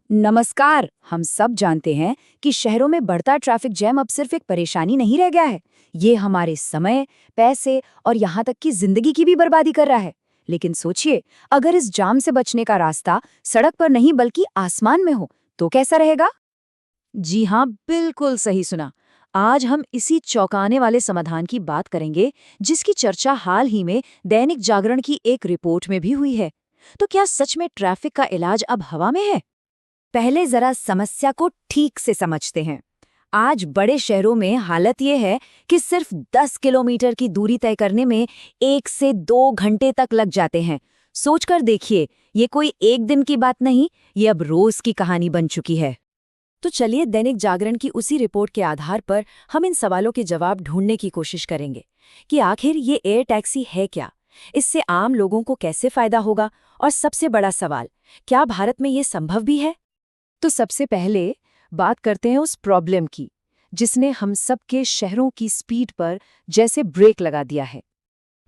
नमस्कार। हम सब जानते हैं कि शहरों में बढ़ता ट्रैफिक जैम अब सिर्फ एक परेशानी नहीं रह गया है। ये हमारे समय, पैसे और यहाँ तक कि जिंदगी की भी बर्बादी कर रहा है। लेकिन सोचिए, अगर इस जाम से बचने का रास्ता सड़क पर नहीं बल्कि आसमान में हो, तो कैसा रहेगा? जी हाँ, बिल्कुल सही सुना। आज हम इसी चौंकाने वाले समाधान की बात करेंगे, जिसकी चर्चा हाल ही में दैनिक जागरण की एक रिपोर्ट में भी हुई है। तो क्या सच में ट्रैफिक का इलाज अब हवा में है? पहले जरा समस्या को ठीक से समझते हैं। आज बड़े शहरों में हालत ये है कि सिर्फ 10 किलोमीटर की दूरी तय करने में 1 से 2 घंटे तक लग जाते हैं। सोचकर देखिए, ये कोई एक दिन की बात नहीं, ये अब रोज की कहानी बन चुकी है। तो चलिए दैनिक जागरण की उसी रिपोर्ट के आधार पर हम इन सवालों के जवाब ढूंढने की कोशिश करेंगे कि आखिर ये एयर टैक्सी है क्या, इससे आम लोगों को कैसे फायदा होगा, और सबसे बड़ा सवाल, क्या भारत में ये संभव भी है? तो सबसे पहले बात करते हैं उस प्रॉब्लम की, जिसने हम सबके शहरों की स्पीड पर जैसे ब्रेक लगा दिया है।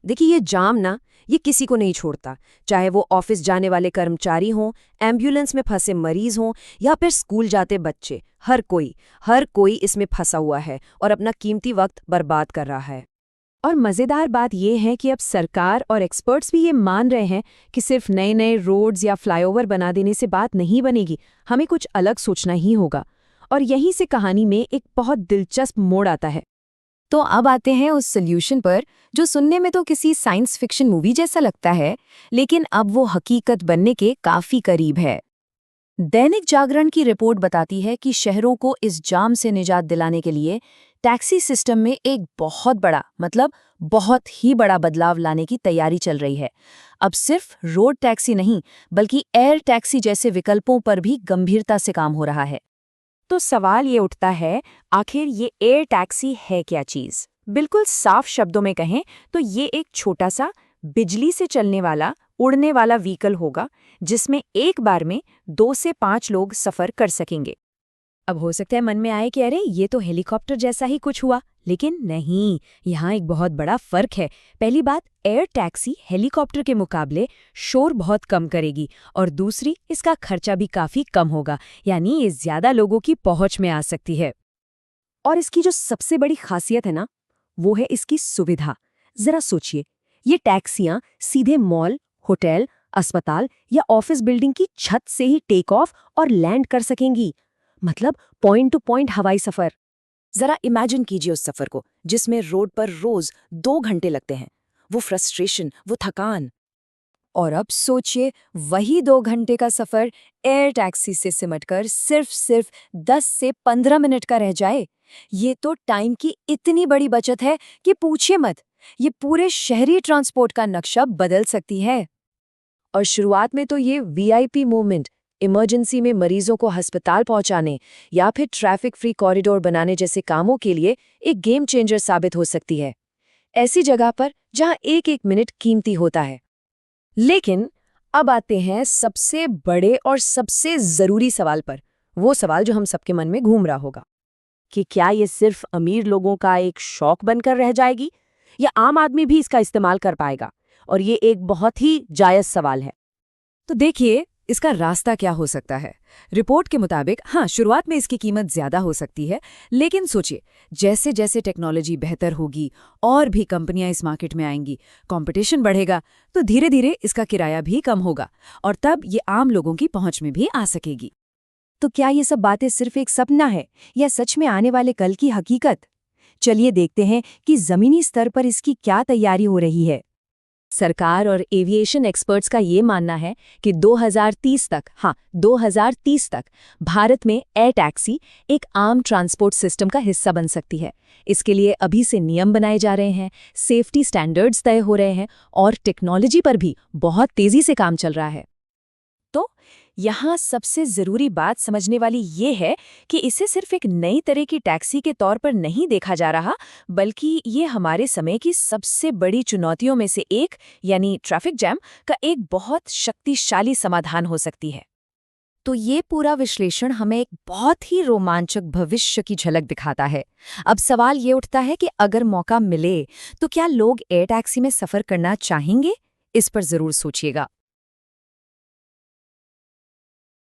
देखिए, ये जाम ना, ये किसी को नहीं छोड़ता। चाहे वो ऑफिस जाने वाले कर्मचारी हों, एम्बुलेंस में फंसे मरीज हों या फिर स्कूल जाते बच्चे, हर कोई इसमें फंसा हुआ है और अपना कीमती वक्त बर्बाद कर रहा है। और मज़ेदार बात यह है कि अब सरकार और एक्सपर्ट्स भी ये मान रहे हैं कि सिर्फ नए नए रोड्स या फ्लाईओवर बना देने से बात नहीं बनेगी, हमें कुछ अलग सोचना ही होगा। और यहीं से कहानी में एक बहुत दिलचस्प मोड़ आता है। तो अब आते हैं उस सोल्यूशन पर, जो सुनने में तो किसी साइंस फिक्शन मूवी जैसा लगता है, लेकिन अब वो हकीकत बनने के काफी करीब है। दैनिक जागरण की रिपोर्ट बताती है कि शहरों को इस जाम से निजात दिलाने के लिए टैक्सी सिस्टम में एक बहुत बड़ा, मतलब बहुत ही बड़ा बदलाव लाने की तैयारी चल रही है। अब सिर्फ रोड टैक्सी नहीं, बल्कि एयर टैक्सी जैसे विकल्पों पर भी गंभीरता से काम हो रहा है। तो सवाल ये उठता है, आखिर ये एयर टैक्सी है क्या चीज? बिल्कुल साफ शब्दों में कहें तो ये एक छोटा सा बिजली से चलने वाला उड़ने वाला व्हीकल होगा, जिसमें एक बार में 2 से 5 लोग सफर कर सकेंगे। अब हो सकता है मन में आए कि अरे ये तो हेलीकॉप्टर जैसा ही कुछ हुआ, लेकिन नहीं, यहाँ एक बहुत बड़ा फर्क है। पहली बात, एयर टैक्सी हेलीकॉप्टर के मुकाबले शोर बहुत कम करेगी, और दूसरी, इसका खर्चा भी काफी कम होगा, यानी ये ज्यादा लोगों की पहुंच में आ सकती है। और इसकी जो सबसे बड़ी खासियत है ना, वो है इसकी सुविधा। जरा सोचिए, ये टैक्सियां सीधे मॉल, होटल, अस्पताल या ऑफिस बिल्डिंग की छत से ही टेक ऑफ और लैंड कर सकेंगी, मतलब पॉइंट टू पॉइंट हवाई सफर। जरा इमेजिन कीजिए उस सफर को, जिसमें रोड पर रोज 2 घंटे लगते हैं, वो फ्रस्ट्रेशन, वो थकान। और अब सोचिए, वही 2 घंटे का सफर एयर टैक्सी से सिमटकर सिर्फ 10 से 15 मिनट का रह जाए। ये तो टाइम की इतनी बड़ी बचत है कि पूछिए मत, ये पूरे शहरी ट्रांसपोर्ट का नक्शा बदल सकती है। और शुरुआत में तो ये वीआईपी मूवमेंट, इमरजेंसी में मरीजों को अस्पताल पहुंचाने या फिर ट्रैफिक फ्री कॉरिडोर बनाने जैसे कामों के लिए एक गेम चेंजर साबित हो सकती है, ऐसी जगह पर जहां एक एक मिनट कीमती होता है। लेकिन अब आते हैं सबसे बड़े और सबसे जरूरी सवाल पर, वो सवाल जो हम सबके मन में घूम रहा होगा कि क्या ये सिर्फ अमीर लोगों का एक शौक बनकर रह जाएगी, या आम आदमी भी इसका इस्तेमाल कर पाएगा? और ये एक बहुत ही जायज सवाल है। तो देखिए, इसका रास्ता क्या हो सकता है। रिपोर्ट के मुताबिक हाँ, शुरुआत में इसकी कीमत ज्यादा हो सकती है, लेकिन सोचिए, जैसे जैसे टेक्नोलॉजी बेहतर होगी और भी कंपनियां इस मार्केट में आएंगी, कंपटीशन बढ़ेगा, तो धीरे धीरे इसका किराया भी कम होगा, और तब ये आम लोगों की पहुंच में भी आ सकेगी। तो क्या ये सब बातें सिर्फ एक सपना है, या सच में आने वाले कल की हकीकत? चलिए देखते हैं कि जमीनी स्तर पर इसकी क्या तैयारी हो रही है। सरकार और एविएशन एक्सपर्ट्स का ये मानना है कि 2030 तक भारत में एयर टैक्सी एक आम ट्रांसपोर्ट सिस्टम का हिस्सा बन सकती है। इसके लिए अभी से नियम बनाए जा रहे हैं, सेफ्टी स्टैंडर्ड्स तय हो रहे हैं, और टेक्नोलॉजी पर भी बहुत तेजी से काम चल रहा है। तो यहाँ सबसे जरूरी बात समझने वाली ये है कि इसे सिर्फ एक नई तरह की टैक्सी के तौर पर नहीं देखा जा रहा, बल्कि ये हमारे समय की सबसे बड़ी चुनौतियों में से एक, यानी ट्रैफिक जैम का एक बहुत शक्तिशाली समाधान हो सकती है। तो ये पूरा विश्लेषण हमें एक बहुत ही रोमांचक भविष्य की झलक दिखाता है। अब सवाल ये उठता है कि अगर मौका मिले तो क्या लोग एयर टैक्सी में सफर करना चाहेंगे? इस पर जरूर सोचिएगा।